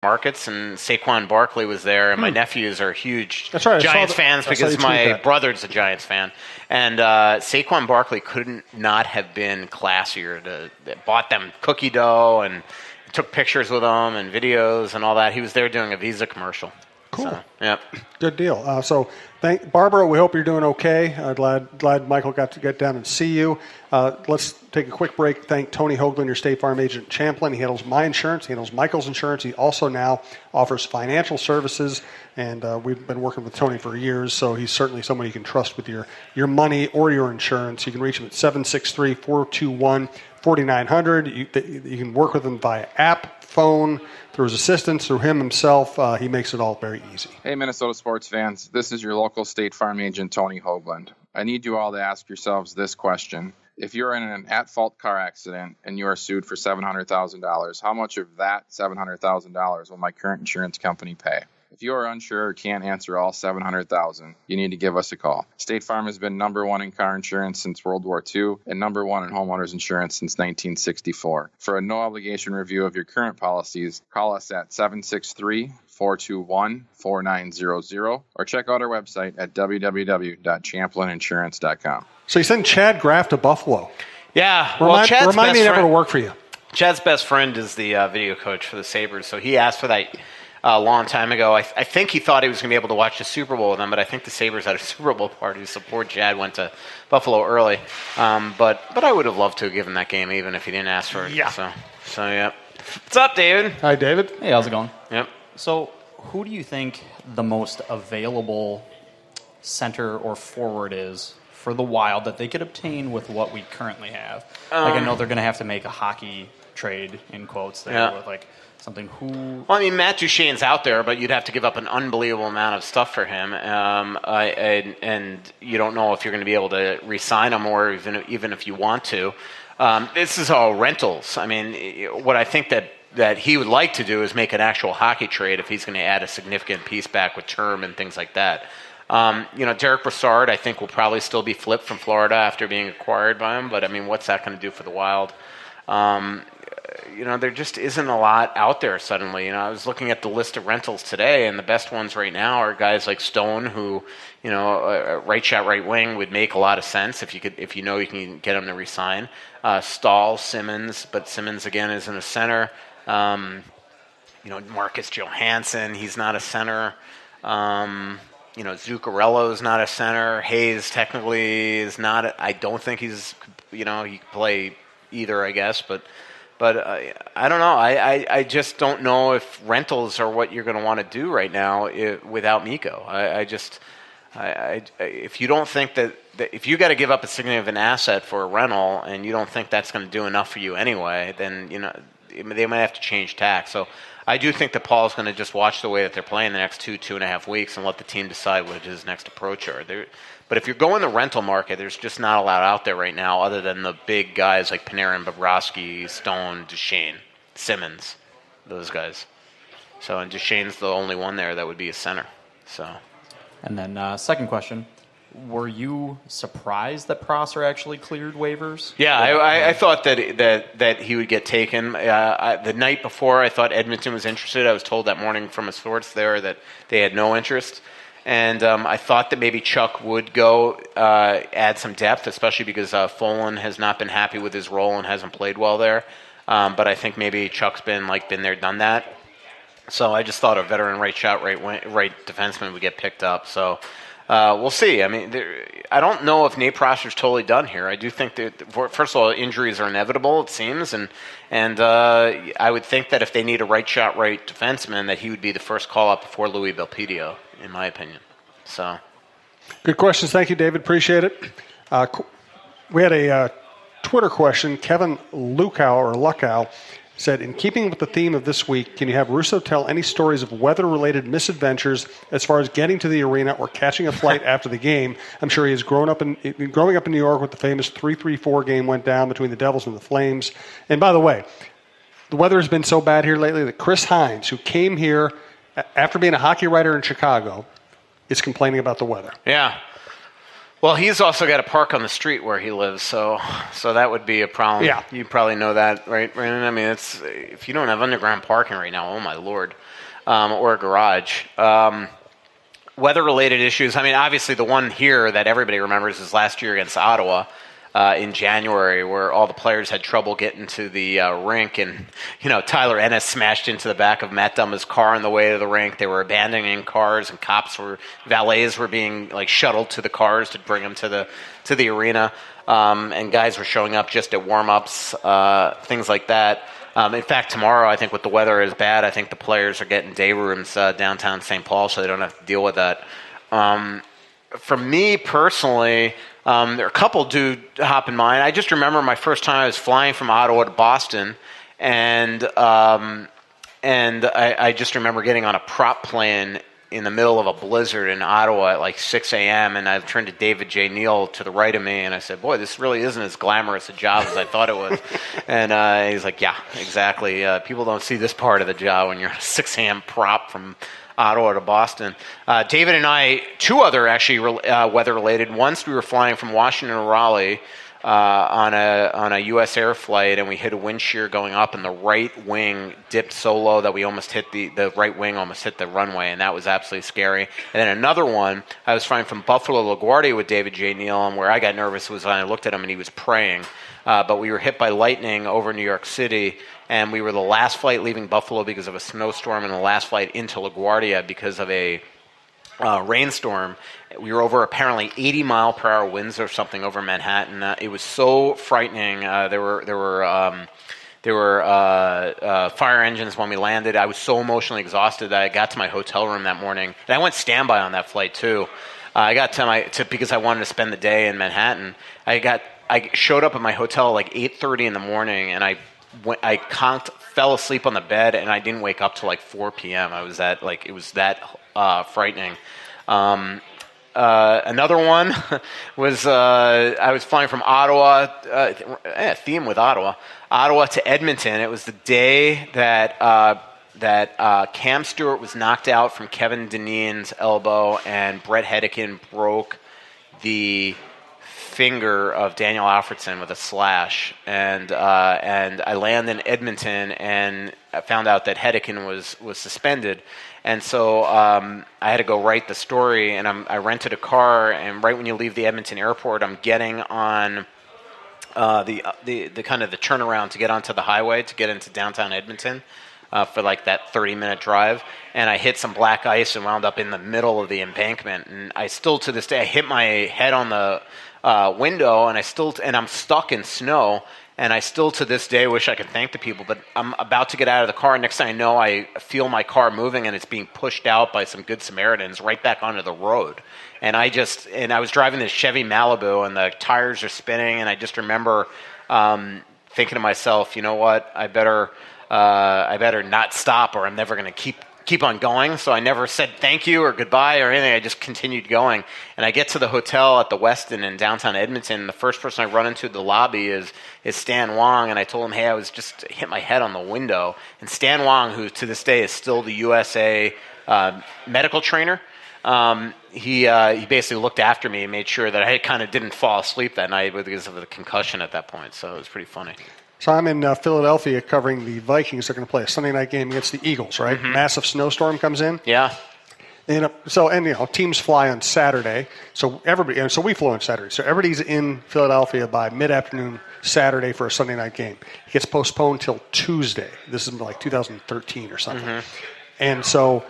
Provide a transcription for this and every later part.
markets, and Saquon Barkley was there, and my nephews are huge Giants fans because my brother's a Giants fan. And Saquon Barkley couldn't not have been classier. They bought them cookie dough and took pictures with them and videos and all that. He was there doing a Visa commercial. Cool. So, yeah. Good deal. So, thank Barbara. We hope you're doing okay. Glad Michael got to get down and see you. Let's take a quick break. Thank Tony Hoaglund, your State Farm agent in Champlin. He handles my insurance. He handles Michael's insurance. He also now offers financial services, and we've been working with Tony for years, so he's certainly someone you can trust with your money or your insurance. You can reach him at 763-421-4900. You can work with him via app, phone, through his assistants, through him himself. He makes it all very easy. Hey, Minnesota sports fans. This is your local State Farm agent, Tony Hoaglund. I need you all to ask yourselves this question. If you're in an at-fault car accident and you are sued for $700,000, how much of that $700,000 will my current insurance company pay? If you are unsure or can't answer all $700,000, you need to give us a call. State Farm has been number one in car insurance since World War II and number one in homeowners insurance since 1964. For a no-obligation review of your current policies, call us at 763-421-4900 or check out our website at www.champlininsurance.com. So you sent Chad Graff to Buffalo. Yeah. Remind me never to work for you. Chad's best friend is the video coach for the Sabres, so he asked for that a long time ago. I think he thought he was going to be able to watch the Super Bowl with them, but I think the Sabres had a Super Bowl party to support Chad, went to Buffalo early. But I would have loved to have given that game even if he didn't ask for it. Yeah. So yeah. What's up, David? Hi, David. Hey, how's it going? Yep. So who do you think the most available center or forward is for the Wild that they could obtain with what we currently have? I know they're going to have to make a hockey trade, in quotes, there with something who... Well, I mean, Matt Duchene's out there, but you'd have to give up an unbelievable amount of stuff for him. And you don't know if you're going to be able to re-sign him or even if you want to. This is all rentals. I mean, what I think that he would like to do is make an actual hockey trade if he's going to add a significant piece back with term and things like that. Derek Brassard, I think, will probably still be flipped from Florida after being acquired by him. But, I mean, what's that going to do for the Wild? There just isn't a lot out there suddenly. I was looking at the list of rentals today, and the best ones right now are guys like Stone, who, a right shot, right wing would make a lot of sense if you can get him to resign. Stahl, Simmons, but Simmons again isn't a center. Marcus Johansson, he's not a center. Zuccarello's not a center. Hayes technically is not. I don't think he's. He can play either, I guess, but I don't know. I just don't know if rentals are what you're going to want to do right now without Mikko. If you don't think that if you got to give up a significant asset for a rental and you don't think that's going to do enough for you anyway, then they might have to change tack. So I do think that Paul's going to just watch the way that they're playing the next 2.5 weeks and let the team decide what his next approach are. But if you're going the rental market, there's just not a lot out there right now other than the big guys like Panarin, Bobrovsky, Stone, Duchene, Simmons, those guys. And Duchene's the only one there that would be a center. And then second question, were you surprised that Prosser actually cleared waivers? Yeah, I thought that he would get taken. The night before, I thought Edmonton was interested. I was told that morning from a source there that they had no interest. And I thought that maybe Chuck would go add some depth, especially because Folan has not been happy with his role and hasn't played well there. But I think maybe Chuck's been there, done that. So I just thought a veteran right defenseman would get picked up. So we'll see. I mean, I don't know if Nate Prosser's totally done here. I do think that, first of all, injuries are inevitable, it seems. And I would think that if they need a right defenseman, that he would be the first call up before Louis Belpedio, in my opinion. Good questions. Thank you, David. Appreciate it. We had a Twitter question. Kevin Luckow said, in keeping with the theme of this week, can you have Russo tell any stories of weather-related misadventures as far as getting to the arena or catching a flight after the game? I'm sure he has growing up in New York with the famous 3-3-4 game went down between the Devils and the Flames. And by the way, the weather has been so bad here lately that Chris Hines, who came here after being a hockey writer in Chicago, is complaining about the weather. Yeah. Well, he's also got a park on the street where he lives, so that would be a problem. Yeah. You probably know that, right, Brandon? I mean, if you don't have underground parking right now, oh my Lord. or a garage. Weather-related issues. I mean, obviously the one here that everybody remembers is last year against Ottawa in January, where all the players had trouble getting to the rink, and Tyler Ennis smashed into the back of Matt Dumba's car on the way to the rink. They were abandoning cars, and valets were being shuttled to the cars to bring them to the arena, and guys were showing up just at warm-ups, things like that. In fact, tomorrow, I think with the weather is bad, I think the players are getting day rooms downtown St. Paul, so they don't have to deal with that. For me personally, there are a couple do hop in mind. I just remember my first time I was flying from Ottawa to Boston, and I just remember getting on a prop plane in the middle of a blizzard in Ottawa at 6 a.m., and I turned to David J. Neal to the right of me, and I said, boy, this really isn't as glamorous a job as I thought it was. And he's like, yeah, exactly. People don't see this part of the job when you're on a 6 a.m. prop from Ottawa to Boston. David and I, two other actually weather-related. Once we were flying from Washington to Raleigh on a U.S. Air flight, and we hit a wind shear going up, and the right wing dipped so low that we almost hit the right wing almost hit the runway, and that was absolutely scary. And then another one, I was flying from Buffalo to LaGuardia with David J. Neal, and where I got nervous was when I looked at him and he was praying. But we were hit by lightning over New York City, and we were the last flight leaving Buffalo because of a snowstorm, and the last flight into LaGuardia because of a rainstorm. We were over apparently 80-mile-per-hour winds or something over Manhattan. It was so frightening. There were fire engines when we landed. I was so emotionally exhausted that I got to my hotel room that morning, and I went standby on that flight too. I got because I wanted to spend the day in Manhattan. I showed up at my hotel at 8:30 in the morning, and I fell asleep on the bed, and I didn't wake up till 4 p.m. It was that frightening. Another one was I was flying from Ottawa, theme with Ottawa to Edmonton. It was the day that Cam Stewart was knocked out from Kevin Dineen's elbow, and Brett Hedican broke the finger of Daniel Alfredson with a slash, and I landed in Edmonton, and I found out that Hedican was suspended, and so I had to go write the story, and I rented a car, and right when you leave the Edmonton airport, I'm getting on the kind of the turnaround to get onto the highway to get into downtown Edmonton. For that 30-minute drive, and I hit some black ice and wound up in the middle of the embankment. And I still, to this day, I hit my head on the window, and I'm stuck in snow. And I still, to this day, wish I could thank the people. But I'm about to get out of the car, and next thing I know, I feel my car moving, and it's being pushed out by some good Samaritans right back onto the road. And I was driving this Chevy Malibu, and the tires are spinning, and I just remember thinking to myself, you know what, I better not stop, or I'm never going to keep on going. So I never said thank you or goodbye or anything. I just continued going. And I get to the hotel at the Westin in downtown Edmonton. The first person I run into in the lobby is Stan Wong. And I told him, hey, I was just hit my head on the window. And Stan Wong, who to this day is still the USA medical trainer, he basically looked after me and made sure that I kind of didn't fall asleep that night because of the concussion at that point. So it was pretty funny. So I'm in Philadelphia covering the Vikings. They're going to play a Sunday night game against the Eagles, right? Mm-hmm. Massive snowstorm comes in. Yeah. And teams fly on Saturday. So we flew on Saturday. So everybody's in Philadelphia by mid-afternoon Saturday for a Sunday night game. It gets postponed till Tuesday. This is 2013 or something. Mm-hmm. And so,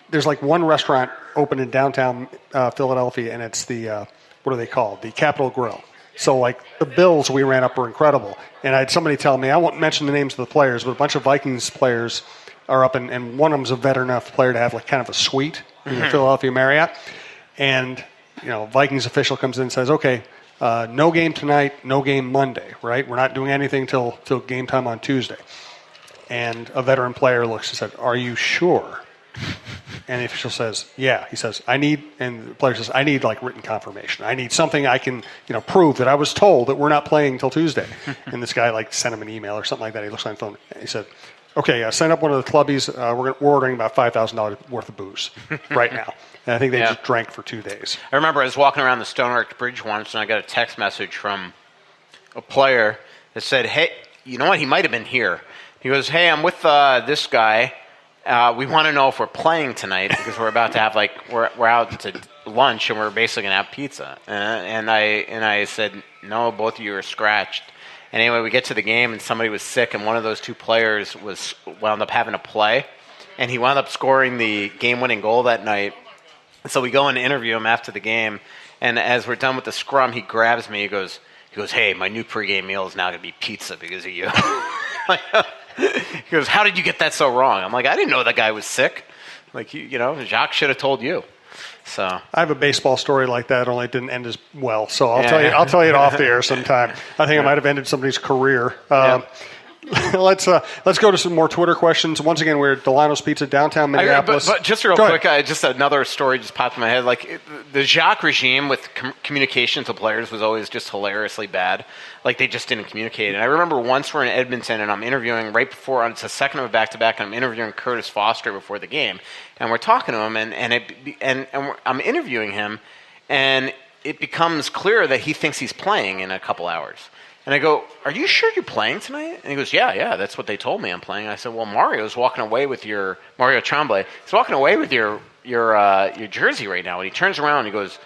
there's one restaurant open in downtown Philadelphia, and it's the what are they called? The Capitol Grill. So, the bills we ran up were incredible. And I had somebody tell me, I won't mention the names of the players, but a bunch of Vikings players are up, and one of them's a veteran enough player to have, kind of a suite in the Philadelphia Marriott. And, Vikings official comes in and says, okay, no game tonight, no game Monday, right? We're not doing anything till game time on Tuesday. And a veteran player looks and said, are you sure? And the official says, yeah. He says, and the player says, I need written confirmation. I need something I can, prove that I was told that we're not playing until Tuesday. And this guy sent him an email or something like that. He looks on the phone. And he said, okay, send up one of the clubbies. We're ordering about $5,000 worth of booze right now. And I think they just drank for 2 days. I remember I was walking around the Stone Arch Bridge once, and I got a text message from a player that said, hey, you know what? He might have been here. He goes, hey, I'm with this guy. we want to know if we're playing tonight because we're about to have we're out to lunch and we're basically going to have pizza. And I said, no, both of you are scratched. And anyway, we get to the game and somebody was sick and one of those two players wound up having to play. And he wound up scoring the game-winning goal that night. And so we go and interview him after the game. And as we're done with the scrum, he grabs me. He goes, hey, my new pregame meal is now going to be pizza because of you. He goes, how did you get that so wrong? I'm like, I didn't know that guy was sick. Like, Jacques should have told you. So I have a baseball story like that, only it didn't end as well. So I'll tell you it off the air sometime. I think I might have ended somebody's career. Let's go to some more Twitter questions. Once again, we're at Dulono's Pizza, downtown Minneapolis. But just real quick, just another story just popped in my head. Like the Jacques regime with communication to players was always just hilariously bad. Like they just didn't communicate. And I remember once we're in Edmonton and I'm interviewing right before, it's a second of a back-to-back, and I'm interviewing Curtis Foster before the game. And we're talking to him, and I'm interviewing him, and it becomes clear that he thinks he's playing in a couple hours. And I go, are you sure you're playing tonight? And he goes, yeah, that's what they told me I'm playing. And I said, well, Mario's walking away with Mario Tremblay. He's walking away with your jersey right now. And he turns around and he goes,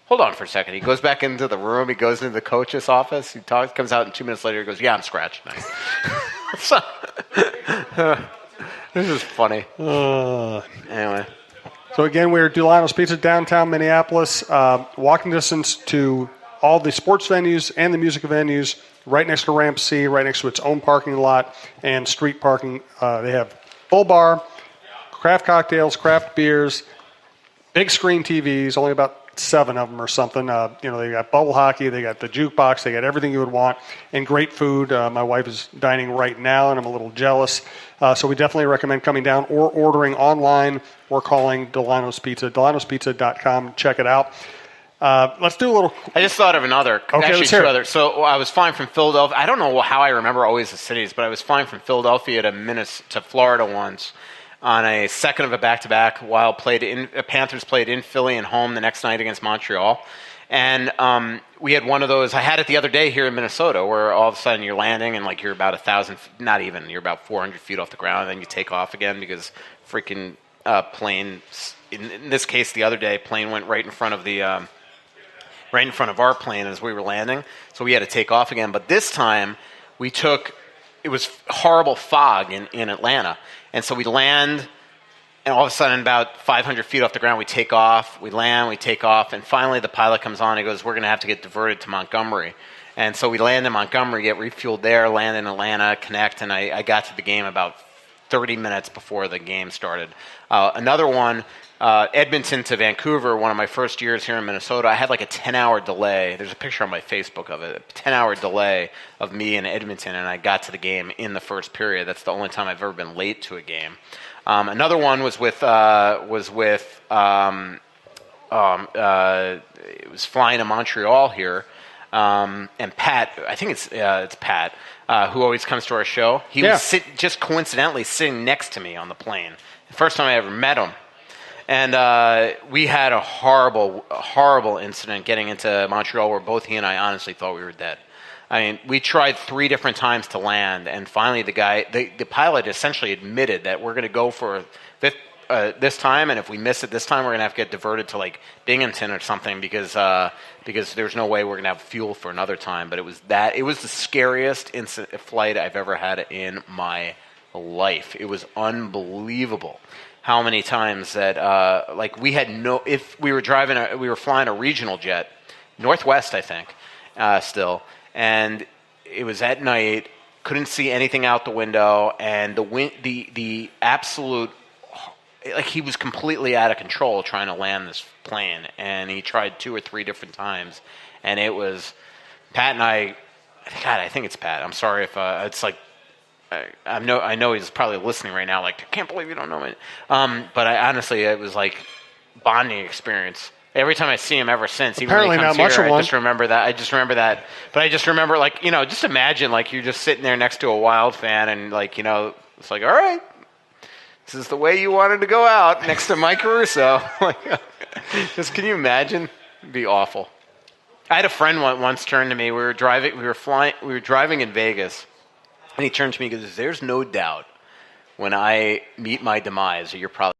hold on for a second. He goes back into the room. He goes into the coach's office. He comes out, and 2 minutes later he goes, yeah, I'm scratched tonight. So, this is funny. Anyway. So again, we're at Dulono's Pizza, downtown Minneapolis. Walking distance to all the sports venues and the music venues, right next to Ramp C, right next to its own parking lot and street parking. They have full bar, craft cocktails, craft beers, big screen TVs, only about 7 of them or something. They got bubble hockey, they got the jukebox, they got everything you would want, and great food. My wife is dining right now, and I'm a little jealous. So we definitely recommend coming down or ordering online or calling Dulono's Pizza, Dulono'sPizza.com. Check it out. Let's do a little. I just thought of another. Okay, actually, let's hear 2 it. others. So I was flying from Philadelphia. I don't know how I remember always the cities, but I was flying from Philadelphia to Florida once on a second of a back-to-back while Panthers played in Philly and home the next night against Montreal. And we had one of those. I had it the other day here in Minnesota where all of a sudden you're landing and you're about 1,000, not even, you're about 400 feet off the ground, and then you take off again because freaking plane, in this case the other day, plane went right in front of our plane as we were landing. So we had to take off again. But this time it was horrible fog in Atlanta. And so we land, and all of a sudden, about 500 feet off the ground, we take off. We land, we take off, and finally the pilot comes on. He goes, we're going to have to get diverted to Montgomery. And so we land in Montgomery, get refueled there, land in Atlanta, connect, and I got to the game about 30 minutes before the game started. Another one, Edmonton to Vancouver, one of my first years here in Minnesota, I had like a 10-hour delay. There's a picture on my Facebook of it. A 10-hour delay of me in Edmonton, and I got to the game in the first period. That's the only time I've ever been late to a game. Another one was it was flying to Montreal here, and Pat, I think it's Pat, who always comes to our show. He was just coincidentally sitting next to me on the plane. The first time I ever met him. And we had a horrible incident getting into Montreal where both he and I honestly thought we were dead. I mean, we tried 3 different times to land, and finally the pilot essentially admitted that we're going to go for this time, and if we miss it this time, we're going to have to get diverted to Binghamton or something because there's no way we're going to have fuel for another time. But it was the scariest flight I've ever had in my life. It was unbelievable. How many times that if we were flying a regional jet, Northwest I think, still, and it was at night, couldn't see anything out the window, and the absolute, he was completely out of control trying to land this plane, and he tried 2 or 3 different times, and it was Pat and I think it's Pat. I'm sorry if it's I know he's probably listening right now. I can't believe you don't know me. But honestly, it was like bonding experience. Every time I see him ever since, even apparently when he comes not much here, of I one. just remember that. But I just remember, just imagine you're just sitting there next to a Wild fan, and it's all right, this is the way you wanted to go out next to Mike Russo. Just can you imagine? It'd be awful. I had a friend once turn to me. We were driving in Vegas. And he turned to me and goes, there's no doubt when I meet my demise, you're probably